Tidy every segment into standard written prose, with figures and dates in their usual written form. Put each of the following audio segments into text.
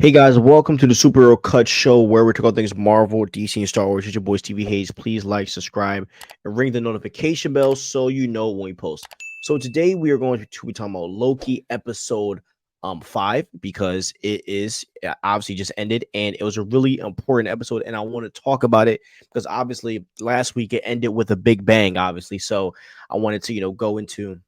Hey guys, welcome to the Superhero Cut Show where we talk about things Marvel, DC, and Star Wars. It's your boy Stevie Hayes. Please like, subscribe, and ring the notification bell so you know when we post. So today we are going to be talking about Loki episode 5 because it is obviously just ended and it was a really important episode and I want to talk about it because obviously last week it ended with a big bang, obviously. So I wanted to go into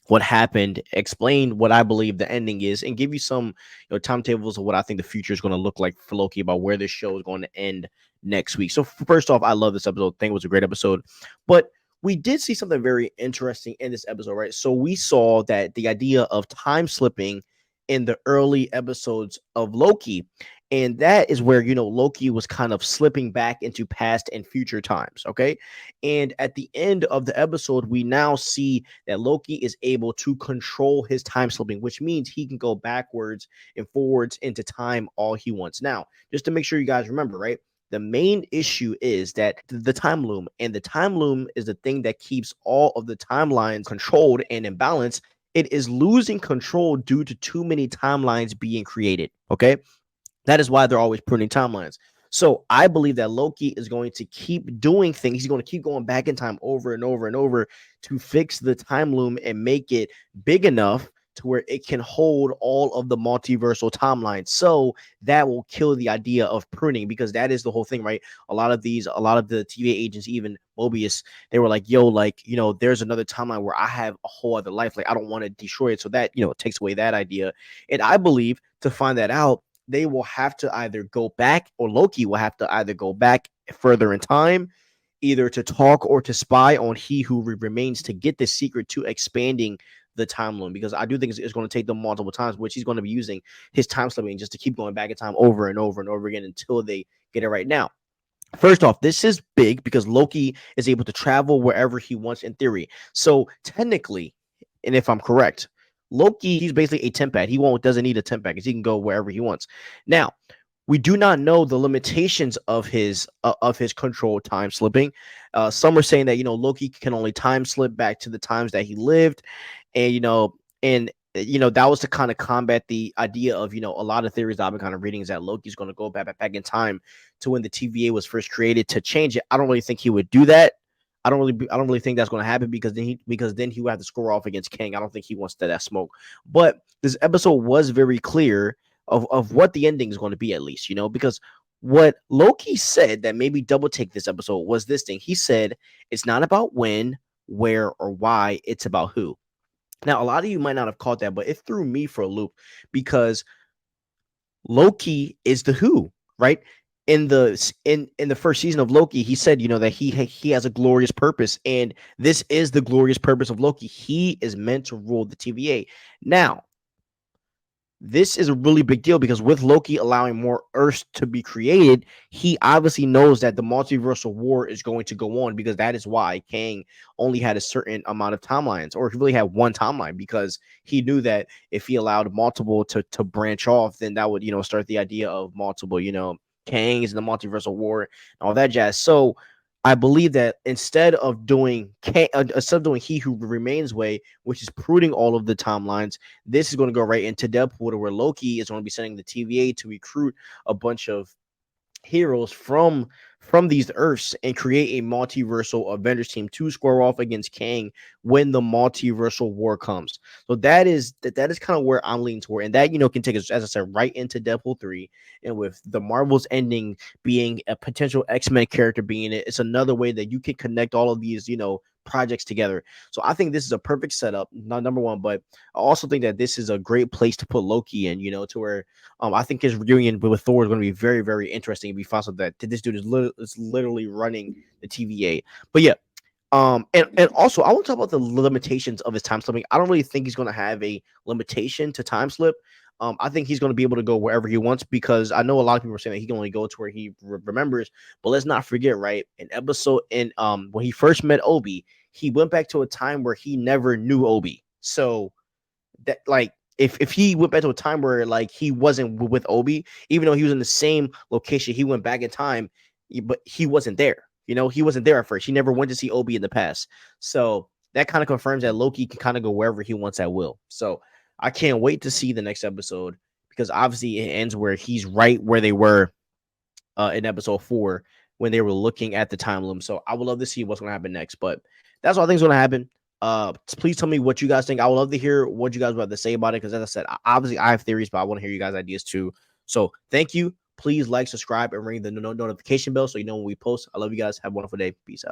what happened, explain what I believe the ending is, and give you some timetables of what I think the future is going to look like for Loki about where this show is going to end next week. So first off, I love this episode. I think it was a great episode, but we did see something very interesting in this episode, right? So we saw that the idea of time slipping in the early episodes of Loki. And that is where, Loki was kind of slipping back into past and future times. Okay. And at the end of the episode, we now see that Loki is able to control his time slipping, which means he can go backwards and forwards into time all he wants. Now, just to make sure you guys remember, right? The main issue is that the time loom, and the time loom is the thing that keeps all of the timelines controlled and in balance. It is losing control due to too many timelines being created. Okay. That is why they're always pruning timelines. So I believe that Loki is going to keep doing things. He's going to keep going back in time over and over and over to fix the time loom and make it big enough to where it can hold all of the multiversal timelines. So that will kill the idea of pruning because that is the whole thing, right? A lot of the TVA agents, even Mobius, they were like, yo, like, there's another timeline where I have a whole other life. Like, I don't want to destroy it. So that, takes away that idea. And I believe to find that out, they will have to either go back, or Loki will have to either go back further in time, either to talk or to spy on He Who Remains to get the secret to expanding the time loom. Because I do think it's going to take them multiple times, which he's going to be using his time slipping just to keep going back in time over and over and over again until they get it right. Now, first off, this is big because Loki is able to travel wherever he wants in theory. So technically, and if I'm correct, Loki, he's basically a temp pad. He doesn't need a temp package. He can go wherever he wants. Now, we do not know the limitations of his control time slipping. Some are saying that Loki can only time slip back to the times that he lived, and that was to kind of combat the idea of a lot of theories that I've been kind of reading is that Loki's going to go back in time to when the TVA was first created to change it. I don't really think he would do that. I don't really think that's going to happen because then he would have to score off against Kang. I don't think he wants that smoke. But this episode was very clear of what the ending is going to be, at least, because what Loki said that maybe double take this episode was this thing. He said it's not about when, where, or why, it's about who. Now, a lot of you might not have caught that, but it threw me for a loop because Loki is the who, right? In the first season of Loki, he said, that he has a glorious purpose, and this is the glorious purpose of Loki. He is meant to rule the TVA. Now, this is a really big deal because with Loki allowing more Earths to be created, he obviously knows that the multiversal war is going to go on because that is why Kang only had a certain amount of timelines, or he really had one timeline, because he knew that if he allowed multiple to branch off, then that would, start the idea of multiple, Kangs and the multiversal war and all that jazz. So I believe that instead of doing He Who Remains way, which is pruning all of the timelines, this is going to go right into Deadpool, where Loki is going to be sending the TVA to recruit a bunch of heroes from these Earths and create a multiversal Avengers team to square off against Kang when the multiversal war comes. So that is kind of where I'm leaning toward, and that can take us, as I said, right into Deadpool 3. And with the Marvels ending being a potential X-Men character being it, it's another way that you can connect all of these projects together. So I think this is a perfect setup, not number one, but I also think that this is a great place to put Loki in, to where I think his reunion with Thor is going to be very, very interesting. If we find out that this dude is literally running the TVA. But yeah, and also I want to talk about the limitations of his time slipping. I don't really think he's going to have a limitation to time slip. I think he's going to be able to go wherever he wants, because I know a lot of people are saying that he can only go to where he remembers. But let's not forget, right? When he first met Obi, he went back to a time where he never knew Obi. So that, like, if he went back to a time where like he wasn't with Obi, even though he was in the same location, he went back in time, but he wasn't there. He wasn't there at first. He never went to see Obi in the past. So that kind of confirms that Loki can kind of go wherever he wants at will. So I can't wait to see the next episode, because obviously it ends where he's right where they were in episode 4 when they were looking at the time loom. So I would love to see what's going to happen next. But that's all I think is going to happen. Please tell me what you guys think. I would love to hear what you guys have to say about it, because as I said, obviously I have theories, but I want to hear you guys' ideas too. So thank you. Please like, subscribe, and ring the notification bell so you know when we post. I love you guys. Have a wonderful day. Peace out.